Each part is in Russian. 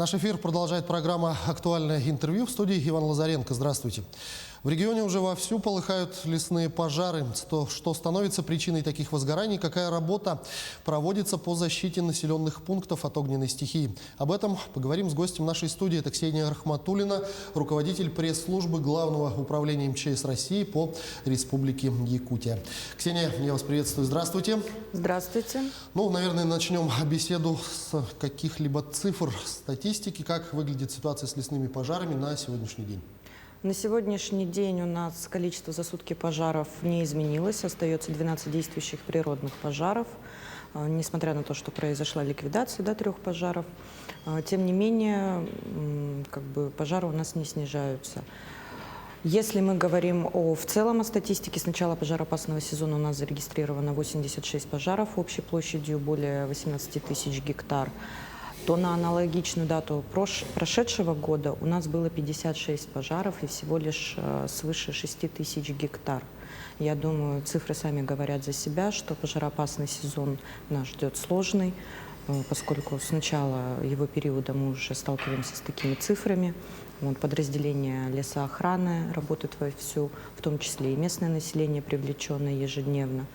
Наш эфир продолжает программа «Актуальное интервью». В студии Иван Лазаренко. Здравствуйте. В регионе уже вовсю полыхают лесные пожары. Что становится причиной таких возгораний? Какая работа проводится по защите населенных пунктов от огненной стихии? Об этом поговорим с гостем нашей студии. Это Ксения Рахматуллина, руководитель пресс-службы Главного управления МЧС России по Республике Якутия. Ксения, я вас приветствую. Здравствуйте. Здравствуйте. Наверное, начнем беседу с каких-либо цифр, статистики. Как выглядит ситуация с лесными пожарами на сегодняшний день? На сегодняшний день у нас количество за сутки пожаров не изменилось. Остается 12 действующих природных пожаров. Несмотря на то, что произошла ликвидация 3 пожаров, тем не менее, пожары у нас не снижаются. Если мы говорим в целом о статистике, с начала пожароопасного сезона у нас зарегистрировано 86 пожаров общей площадью более 18 тысяч гектар, то на аналогичную дату прошедшего года у нас было 56 пожаров и всего лишь свыше 6 тысяч гектар. Я думаю, цифры сами говорят за себя, что пожароопасный сезон нас ждет сложный, поскольку с начала его периода мы уже сталкиваемся с такими цифрами. Подразделения лесоохраны работают вовсю, в том числе и местное население, привлеченное ежедневно.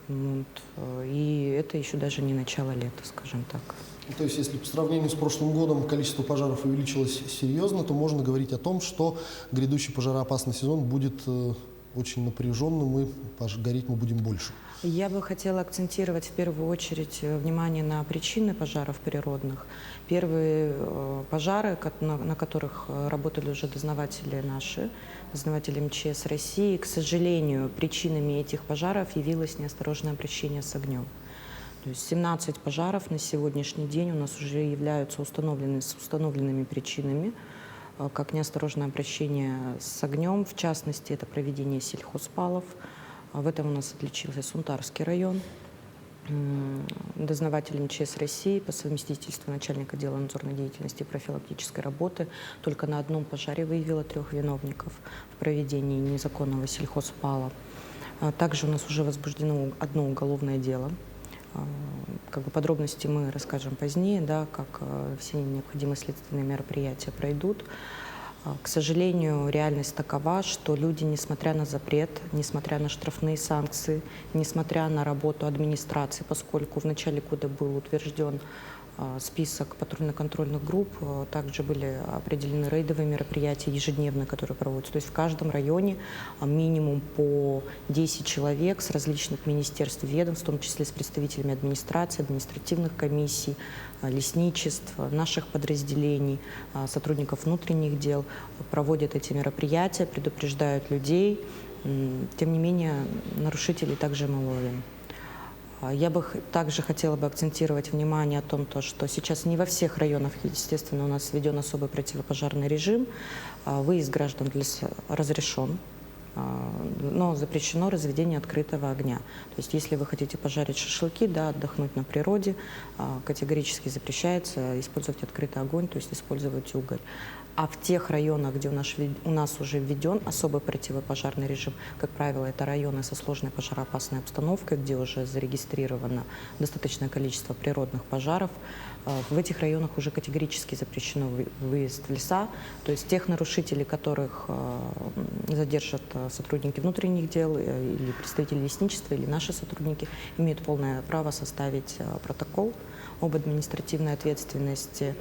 И это еще даже не начало лета, скажем так. То есть, если по сравнению с прошлым годом количество пожаров увеличилось серьезно, то можно говорить о том, что грядущий пожароопасный сезон будет очень напряженным, и гореть мы будем больше. Я бы хотела акцентировать в первую очередь внимание на причины пожаров природных. Первые пожары, на которых работали уже дознаватели МЧС России, к сожалению, причинами этих пожаров явилось неосторожное обращение с огнем. То есть 17 пожаров на сегодняшний день у нас уже являются установленными причинами, как неосторожное обращение с огнем. В частности, это проведение сельхозпалов. В этом у нас отличился Сунтарский район. Дознаватель МЧС России по совместительству начальника отдела надзорной деятельности и профилактической работы только на одном пожаре выявила 3 виновников в проведении незаконного сельхозпала. Также у нас уже возбуждено одно уголовное дело. Подробности мы расскажем позднее, как все необходимые следственные мероприятия пройдут. К сожалению, реальность такова, что люди, несмотря на запрет, несмотря на штрафные санкции, несмотря на работу администрации, поскольку в начале года был утвержден список патрульно-контрольных групп, также были определены рейдовые мероприятия ежедневно, которые проводятся. То есть в каждом районе минимум по 10 человек с различных министерств и ведомств, в том числе с представителями администрации, административных комиссий, лесничеств, наших подразделений, сотрудников внутренних дел, проводят эти мероприятия, предупреждают людей. Тем не менее, нарушителей также мы ловим. Я бы также хотела акцентировать внимание о том, что сейчас не во всех районах, естественно, у нас введен особый противопожарный режим. Выезд граждан в лес разрешен, но запрещено разведение открытого огня. То есть если вы хотите пожарить шашлыки, отдохнуть на природе, категорически запрещается использовать открытый огонь, то есть использовать уголь. А в тех районах, где у нас уже введен особый противопожарный режим, как правило, это районы со сложной пожароопасной обстановкой, где уже зарегистрировано достаточное количество природных пожаров, в этих районах уже категорически запрещено выезд в леса. То есть тех нарушителей, которых задержат сотрудники внутренних дел или представители лесничества, или наши сотрудники, имеют полное право составить протокол об административной ответственности.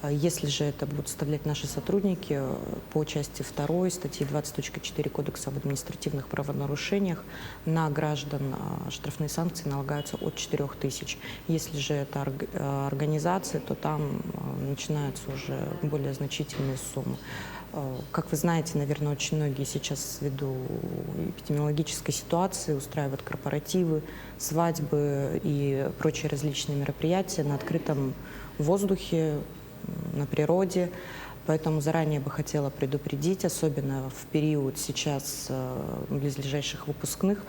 Если же это будут составлять наши сотрудники, по части 2 статьи 20.4 Кодекса об административных правонарушениях на граждан штрафные санкции налагаются от 4 тысяч. Если же это организации, то там начинаются уже более значительные суммы. Как вы знаете, наверное, очень многие сейчас ввиду эпидемиологической ситуации устраивают корпоративы, свадьбы и прочие различные мероприятия на открытом воздухе, на природе. Поэтому заранее бы хотела предупредить, особенно в период сейчас близлежащих выпускных,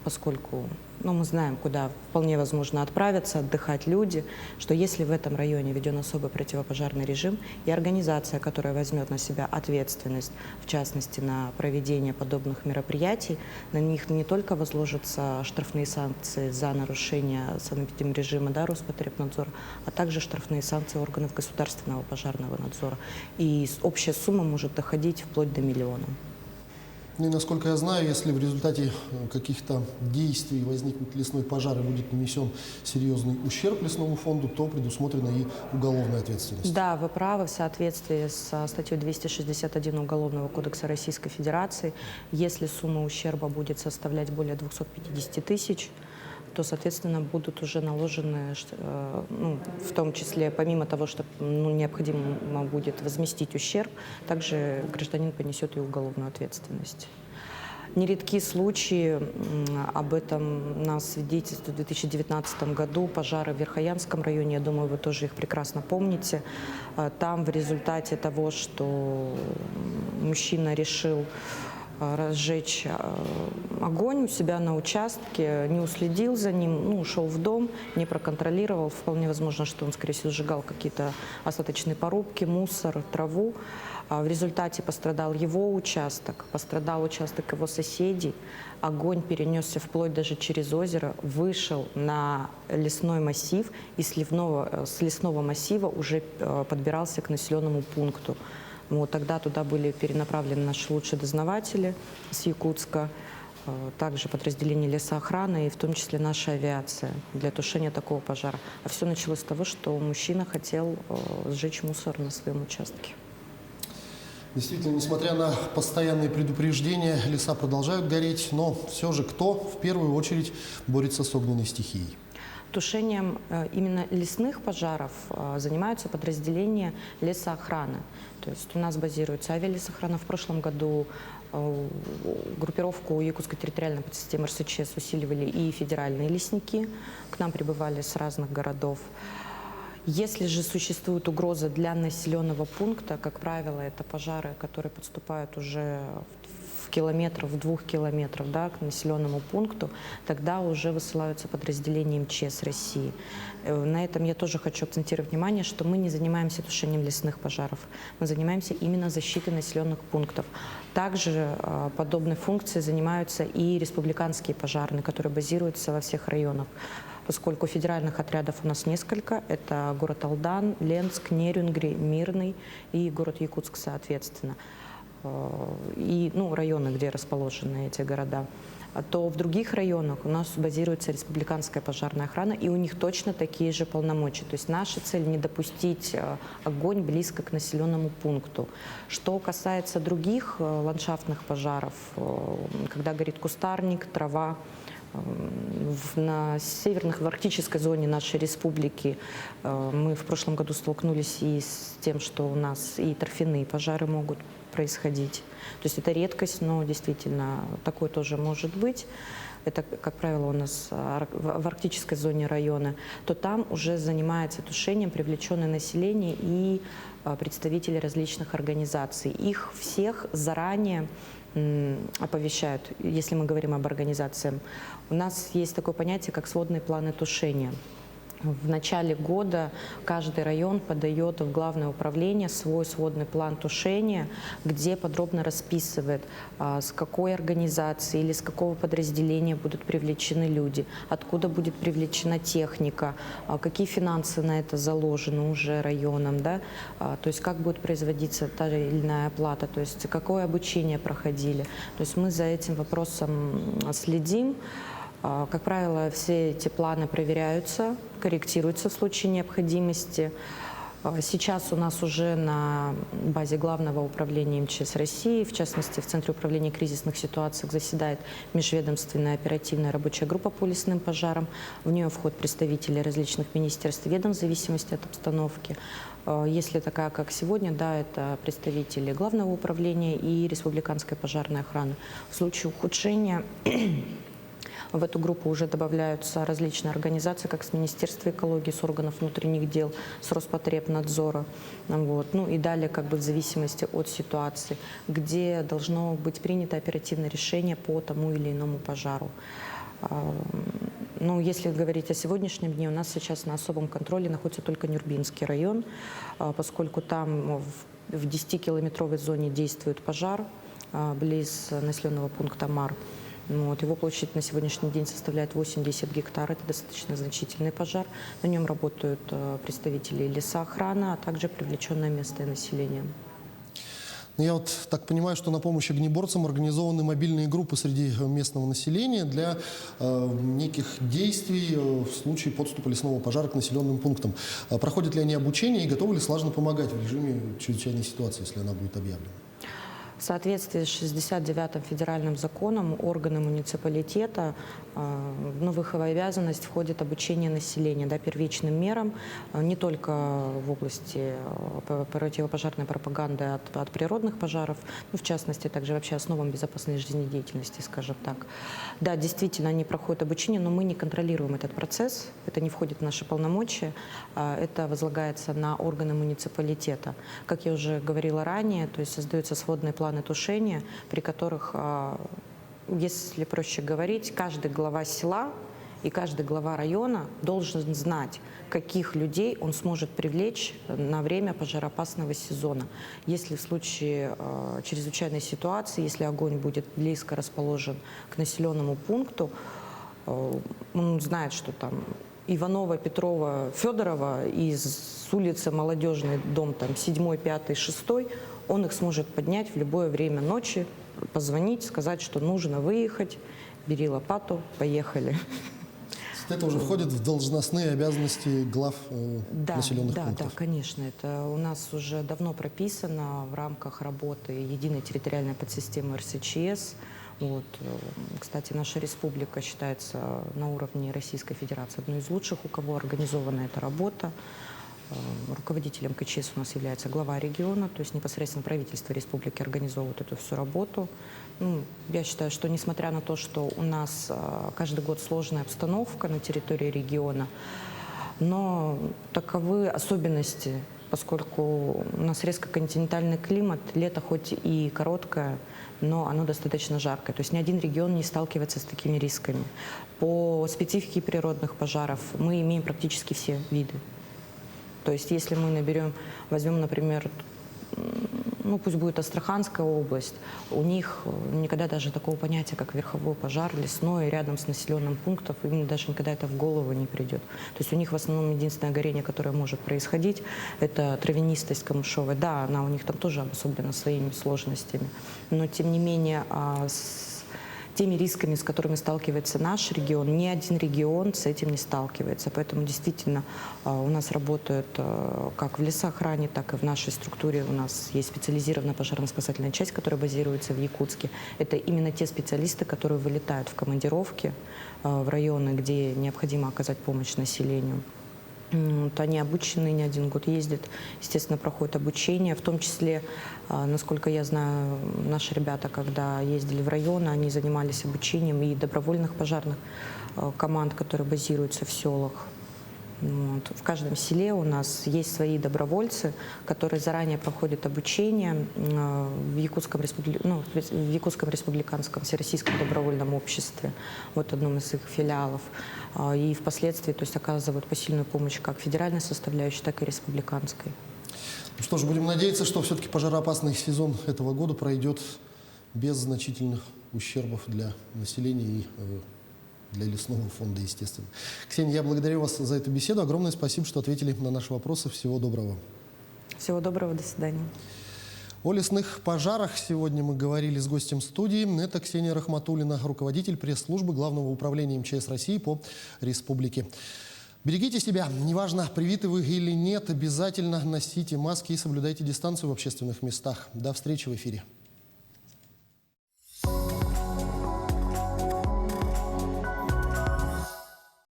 поскольку но мы знаем, куда вполне возможно отправиться, отдыхать люди, что если в этом районе введен особый противопожарный режим, и организация, которая возьмет на себя ответственность, в частности, на проведение подобных мероприятий, на них не только возложатся штрафные санкции за нарушение санэпидемрежима, да, Роспотребнадзора, а также штрафные санкции органов государственного пожарного надзора. И общая сумма может доходить вплоть до миллиона. Ну и насколько я знаю, если в результате каких-то действий возникнет лесной пожар и будет нанесен серьезный ущерб лесному фонду, то предусмотрена и уголовная ответственность. Да, вы правы, в соответствии со статьей 261 Уголовного кодекса Российской Федерации, если сумма ущерба будет составлять более 250 тысяч, то, соответственно, будут уже наложены, ну, в том числе, помимо того, что необходимо будет возместить ущерб, также гражданин понесет и уголовную ответственность. Нередки случаи, об этом нас свидетельствует в 2019 году пожары в Верхоянском районе, я думаю, вы тоже их прекрасно помните. Там в результате того, что мужчина решил разжечь огонь у себя на участке, не уследил за ним, ну, ушел в дом, не проконтролировал. Вполне возможно, что он, скорее всего, сжигал какие-то остаточные порубки, мусор, траву. В результате пострадал его участок, пострадал участок его соседей. Огонь перенесся вплоть даже через озеро, вышел на лесной массив и с лесного массива уже подбирался к населенному пункту. Вот, тогда туда были перенаправлены наши лучшие дознаватели с Якутска, также подразделение лесоохраны и в том числе наша авиация для тушения такого пожара. А все началось с того, что мужчина хотел сжечь мусор на своем участке. Действительно, несмотря на постоянные предупреждения, леса продолжают гореть, но все же кто в первую очередь борется с огненной стихией? Тушением именно лесных пожаров занимаются подразделения лесоохраны. То есть у нас базируется авиалесоохрана. В прошлом году группировку Якутской территориальной подсистемы РСЧС усиливали и федеральные лесники. К нам прибывали с разных городов. Если же существует угроза для населенного пункта, как правило, это пожары, которые подступают уже в километров, в 2 километров, да, к населенному пункту, тогда уже высылаются подразделения МЧС России. На этом я тоже хочу акцентировать внимание, что мы не занимаемся тушением лесных пожаров, мы занимаемся именно защитой населенных пунктов. Также подобной функцией занимаются и республиканские пожарные, которые базируются во всех районах. Поскольку федеральных отрядов у нас несколько, это город Алдан, Ленск, Нерюнгри, Мирный и город Якутск, соответственно, и районы, где расположены эти города, то в других районах у нас базируется республиканская пожарная охрана, и у них точно такие же полномочия. То есть наша цель – не допустить огонь близко к населенному пункту. Что касается других ландшафтных пожаров, когда горит кустарник, трава, в арктической зоне нашей республики мы в прошлом году столкнулись и с тем, что у нас и торфяные пожары могут происходить. То есть это редкость, но действительно такое тоже может быть. Это, как правило, у нас в арктической зоне района, то там уже занимается тушением привлеченное население и представители различных организаций. Их всех заранее оповещают, если мы говорим об организациях. У нас есть такое понятие, как сводные планы тушения. В начале года каждый район подает в Главное управление свой сводный план тушения, где подробно расписывает, с какой организации или с какого подразделения будут привлечены люди, откуда будет привлечена техника, какие финансы на это заложены уже районом, да? То есть как будет производиться та или иная оплата, то есть какое обучение проходили. То есть мы за этим вопросом следим. Как правило, все эти планы проверяются, корректируются в случае необходимости. Сейчас у нас уже на базе Главного управления МЧС России, в частности, в Центре управления кризисных ситуаций, заседает межведомственная оперативная рабочая группа по лесным пожарам. В нее входят представители различных министерств и ведомств в зависимости от обстановки. Если такая, как сегодня, да, это представители Главного управления и Республиканской пожарной охраны. В случае ухудшения в эту группу уже добавляются различные организации, как с Министерства экологии, с органов внутренних дел, с Роспотребнадзора. Вот. Ну и далее, как бы в зависимости от ситуации, где должно быть принято оперативное решение по тому или иному пожару. Ну, если говорить о сегодняшнем дне, у нас сейчас на особом контроле находится только Нюрбинский район, поскольку там в 10-километровой зоне действует пожар близ населенного пункта Мар. Вот, его площадь на сегодняшний день составляет 80 гектар. Это достаточно значительный пожар. На нем работают представители лесоохраны, а также привлеченное местное население. Я вот так понимаю, что на помощь огнеборцам организованы мобильные группы среди местного населения для неких действий в случае подступа лесного пожара к населенным пунктам. Проходят ли они обучение и готовы ли слаженно помогать в режиме чрезвычайной ситуации, если она будет объявлена? В соответствии с 69-м федеральным законом органы муниципалитета, в их обязанность входит обучение населения первичным мерам не только в области противопожарной пропаганды от природных пожаров, но в частности также вообще основам безопасной жизнедеятельности, скажем так. Да, действительно, они проходят обучение, но мы не контролируем этот процесс, это не входит в наши полномочия, это возлагается на органы муниципалитета. Как я уже говорила ранее, то есть создаются сводные планы тушения, при которых, если проще говорить, каждый глава села и каждый глава района должен знать, каких людей он сможет привлечь на время пожароопасного сезона. Если в случае чрезвычайной ситуации, если огонь будет близко расположен к населенному пункту, он знает, что там Иванова, Петрова, Федорова из улицы Молодежный, дом там 7, 5, 6, он их сможет поднять в любое время ночи, позвонить, сказать, что нужно выехать, бери лопату, поехали. Это уже входит в должностные обязанности глав населенных пунктов? Да, конечно. Это у нас уже давно прописано в рамках работы единой территориальной подсистемы РСЧС. Вот. Кстати, наша республика считается на уровне Российской Федерации одной из лучших, у кого организована эта работа. Руководителем КЧС у нас является глава региона, то есть непосредственно правительство республики организовывает эту всю работу. Я считаю, что несмотря на то, что у нас каждый год сложная обстановка на территории региона, но таковы особенности, поскольку у нас резко континентальный климат, лето хоть и короткое, но оно достаточно жаркое. То есть ни один регион не сталкивается с такими рисками. По специфике природных пожаров мы имеем практически все виды. То есть если мы возьмем, например, пусть будет Астраханская область, у них никогда даже такого понятия, как верховой пожар лесной рядом с населенным пунктом, им даже никогда это в голову не придет. То есть у них в основном единственное горение, которое может происходить, это травянистость камышовая. Да, она у них там тоже обособлена своими сложностями, но тем не менее теми рисками, с которыми сталкивается наш регион, ни один регион с этим не сталкивается. Поэтому действительно у нас работают как в лесоохране, так и в нашей структуре. У нас есть специализированная пожарно-спасательная часть, которая базируется в Якутске. Это именно те специалисты, которые вылетают в командировки в районы, где необходимо оказать помощь населению. Вот они обучены, не один год ездят, естественно, проходят обучение. В том числе, насколько я знаю, наши ребята, когда ездили в районы, они занимались обучением и добровольных пожарных команд, которые базируются в селах. Вот. В каждом селе у нас есть свои добровольцы, которые заранее проходят обучение в Якутском республиканском всероссийском добровольном обществе, вот одном из их филиалов. И впоследствии оказывают посильную помощь как федеральной составляющей, так и республиканской. Ну что ж, будем надеяться, что все-таки пожароопасный сезон этого года пройдет без значительных ущербов для населения и для лесного фонда, естественно. Ксения, я благодарю вас за эту беседу. Огромное спасибо, что ответили на наши вопросы. Всего доброго. Всего доброго, до свидания. О лесных пожарах сегодня мы говорили с гостем студии. Это Ксения Рахматуллина, руководитель пресс-службы Главного управления МЧС России по республике. Берегите себя. Неважно, привиты вы или нет, обязательно носите маски и соблюдайте дистанцию в общественных местах. До встречи в эфире.